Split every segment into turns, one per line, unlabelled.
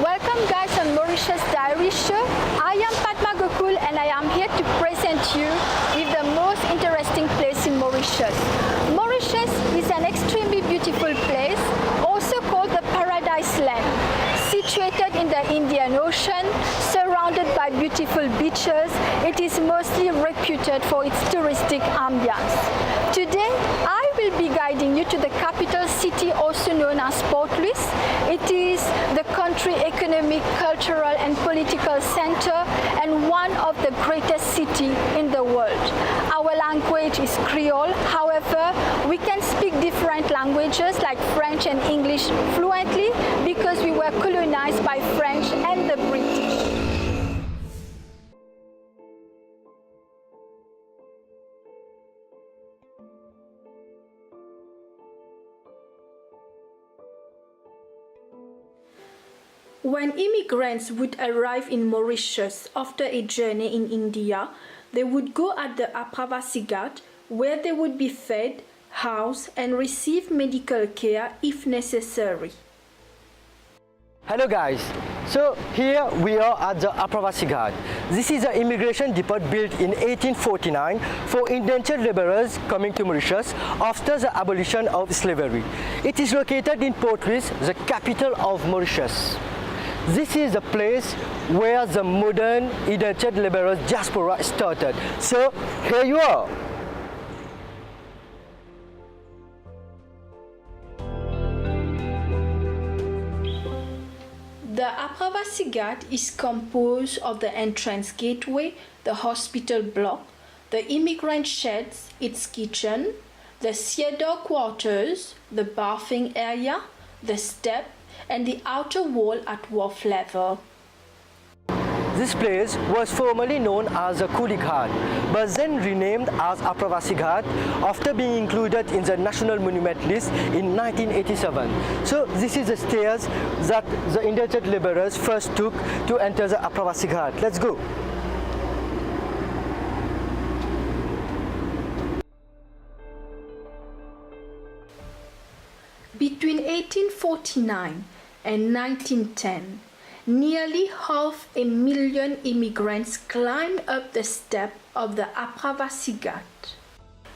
Welcome guys on Mauritius Diary Show. I am Padma Gokul and I am here to present you with the most interesting place in Mauritius. Mauritius is an extremely beautiful place, also called the Paradise Land, situated in the Indian Ocean, surrounded by beautiful beaches. It is mostly reputed for its touristic ambience. Today, I will be guiding you to the capital city, also known as Port Louis. It is the country economic, cultural and political center and one of the greatest cities in the world. Our language is Creole. However, we can speak different languages like French and English fluently because we were colonized by French and the British. When immigrants would arrive in Mauritius after a journey in India, they would go at the Apravasi Ghat, where they would be fed, housed, and receive medical care if necessary.
Hello guys, so here we are at the Apravasi Ghat. This is an immigration depot built in 1849 for indentured laborers coming to Mauritius after the abolition of slavery. It is located in Port Louis, the capital of Mauritius. This is the place where the modern indentured laborers diaspora started. So here you are.
The Apravasi Ghat is composed of the entrance gateway, the hospital block, the immigrant sheds, its kitchen, the Siedor quarters, the bathing area, the step, and the outer wall at wharf level.
This place was formerly known as the Kuli Ghat, but then renamed as Apravasi Ghat after being included in the National Monument List in 1987. So this is the stairs that the indentured laborers first took to enter the Apravasi Ghat. Let's go.
Between 1849 and 1910, nearly 500,000 immigrants climbed up the step of the Apravasi Ghat.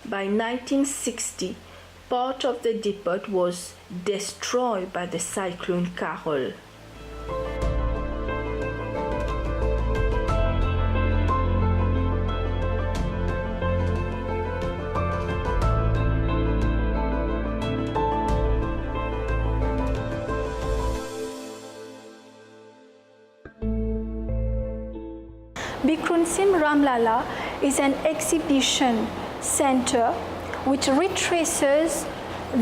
By 1960, part of the depot was destroyed by the cyclone Carol. Bikrunsim Ramlala is an exhibition center which retraces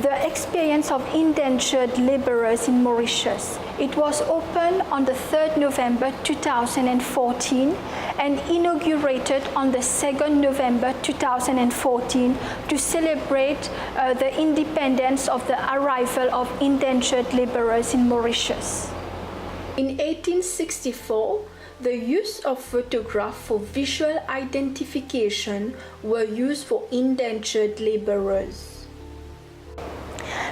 the experience of indentured laborers in Mauritius. It was opened on the 3rd November 2014 and inaugurated on the 2nd November 2014 to celebrate the independence of the arrival of indentured laborers in Mauritius. In 1864, the use of photographs for visual identification were used for indentured laborers.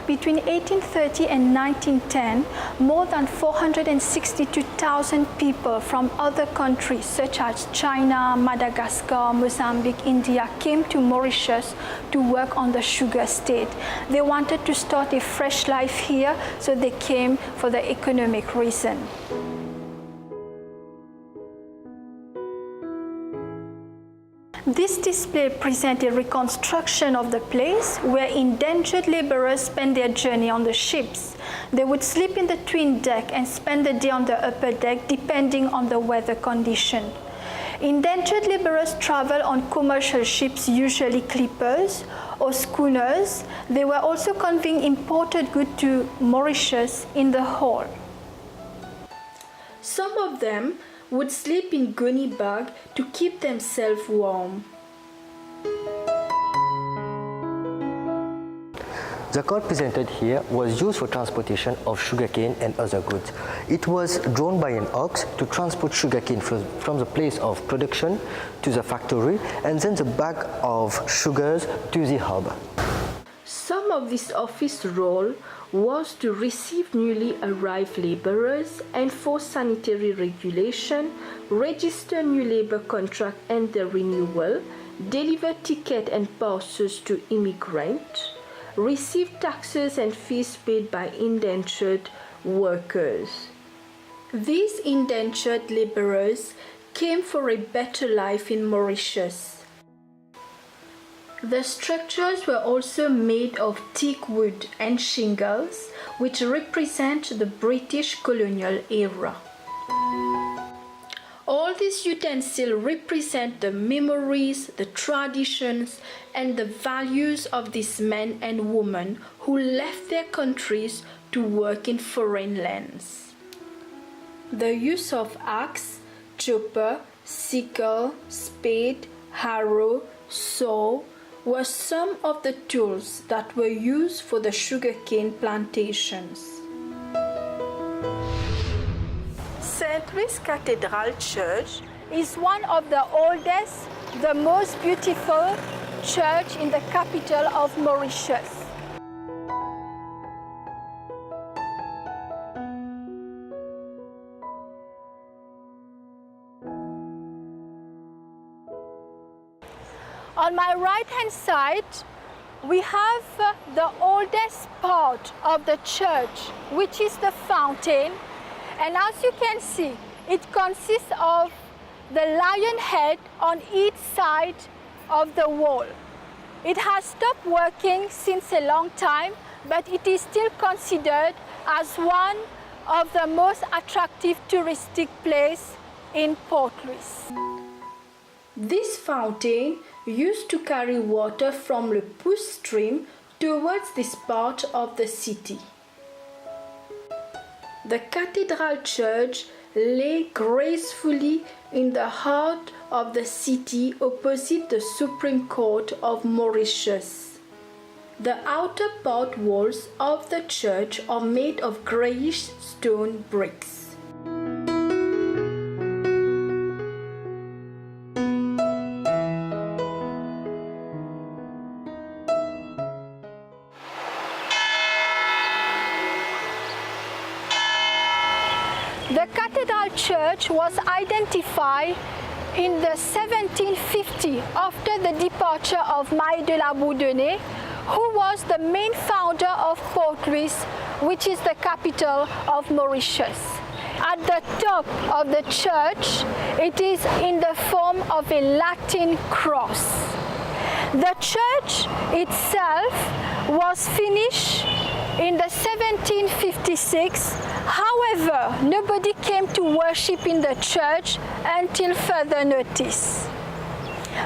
Between 1830 and 1910, more than 462,000 people from other countries such as China, Madagascar, Mozambique, India came to Mauritius to work on the sugar estate. They wanted to start a fresh life here, so they came for the economic reason. This display presents a reconstruction of the place where indentured laborers spent their journey on the ships. They would sleep in the twin deck and spend the day on the upper deck depending on the weather condition. Indentured laborers travel on commercial ships, usually clippers or schooners. They were also conveying imported goods to Mauritius in the hold. Some of them would sleep in gunny bag to keep themselves warm.
The cart presented here was used for transportation of sugarcane and other goods. It was drawn by an ox to transport sugarcane from the place of production to the factory, and then the bag of sugars to the hub.
Some of this office role was to receive newly arrived laborers, enforce sanitary regulation, register new labor contracts and their renewal, deliver tickets and passes to immigrants, receive taxes and fees paid by indentured workers. These indentured laborers came for a better life in Mauritius. The structures were also made of teak wood and shingles, which represent the British colonial era. All these utensils represent the memories, the traditions, and the values of these men and women who left their countries to work in foreign lands. The use of axe, chopper, sickle, spade, harrow, saw were some of the tools that were used for the sugarcane plantations. St. Louis Cathedral Church is one of the oldest, the most beautiful church in the capital of Mauritius. On my right-hand side, we have the oldest part of the church, which is the fountain. And as you can see, it consists of the lion head on each side of the wall. It has stopped working since a long time, but it is still considered as one of the most attractive touristic places in Port Louis. This fountain used to carry water from the Pouce stream towards this part of the city. The cathedral church lay gracefully in the heart of the city opposite the Supreme Court of Mauritius. The outer part walls of the church are made of greyish stone bricks. The cathedral church was identified in the 1750 after the departure of Maille de la Bourdonnais, who was the main founder of Port Louis, which is the capital of Mauritius. At the top of the church, it is in the form of a Latin cross. The church itself was finished in the 1756. However, nobody came to worship in the church until further notice.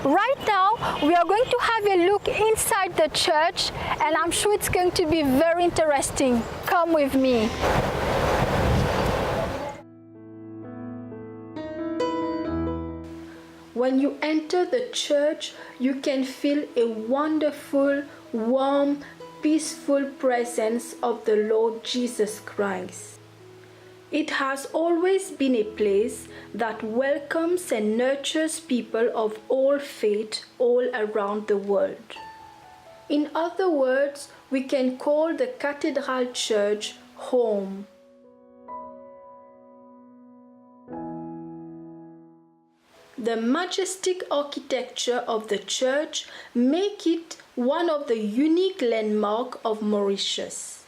Right now, we are going to have a look inside the church, and I'm sure it's going to be very interesting. Come with me. When you enter the church, you can feel a wonderful, warm, peaceful presence of the Lord Jesus Christ. It has always been a place that welcomes and nurtures people of all faiths all around the world. In other words, we can call the Cathedral Church home. The majestic architecture of the church make it one of the unique landmarks of Mauritius.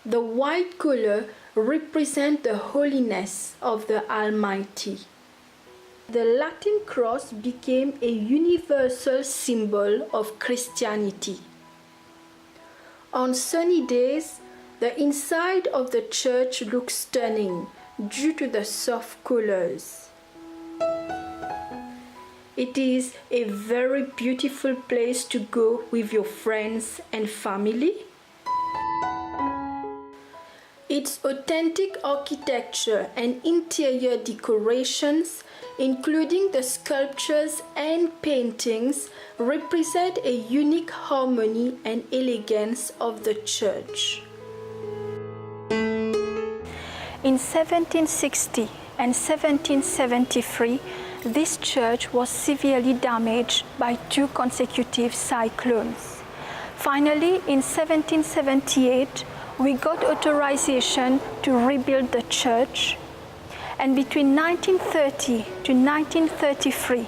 The white color represents the holiness of the Almighty. The Latin cross became a universal symbol of Christianity. On sunny days, the inside of the church looks stunning due to the soft colors. It is a very beautiful place to go with your friends and family. Its authentic architecture and interior decorations, including the sculptures and paintings, represent a unique harmony and elegance of the church. In 1760 and 1773, this church was severely damaged by 2 consecutive cyclones. Finally, in 1778, we got authorization to rebuild the church, and between 1930 to 1933,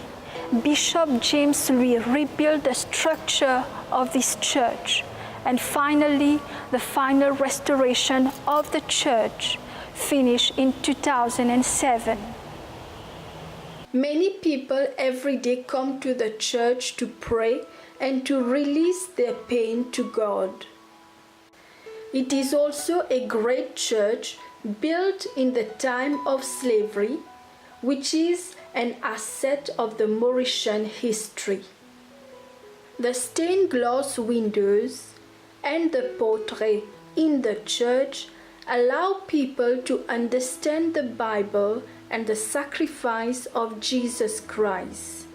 Bishop James Louis rebuilt the structure of this church, and finally, the final restoration of the church finished in 2007. Many people every day come to the church to pray and to release their pain to God. It is also a great church built in the time of slavery, which is an asset of the Mauritian history. The stained glass windows and the portrait in the church allow people to understand the Bible and the sacrifice of Jesus Christ.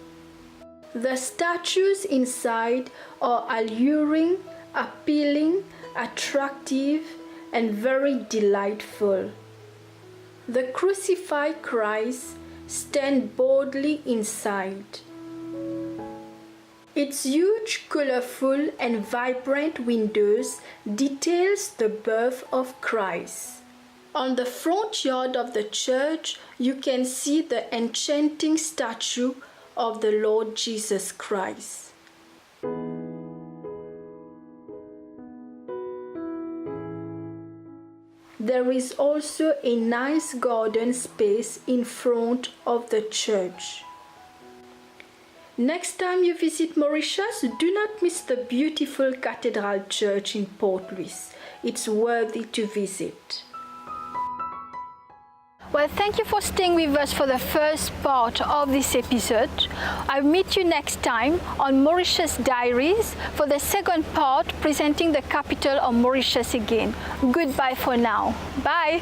The statues inside are alluring, appealing, attractive, and very delightful. The crucified Christ stands boldly inside. Its huge, colorful, and vibrant windows details the birth of Christ. On the front yard of the church, you can see the enchanting statue of the Lord Jesus Christ. There is also a nice garden space in front of the church. Next time you visit Mauritius, do not miss the beautiful Cathedral Church in Port Louis. It's worthy to visit. Well, thank you for staying with us for the first part of this episode. I'll meet you next time on Mauritius Diaries for the second part, presenting the capital of Mauritius again. Goodbye for now. Bye.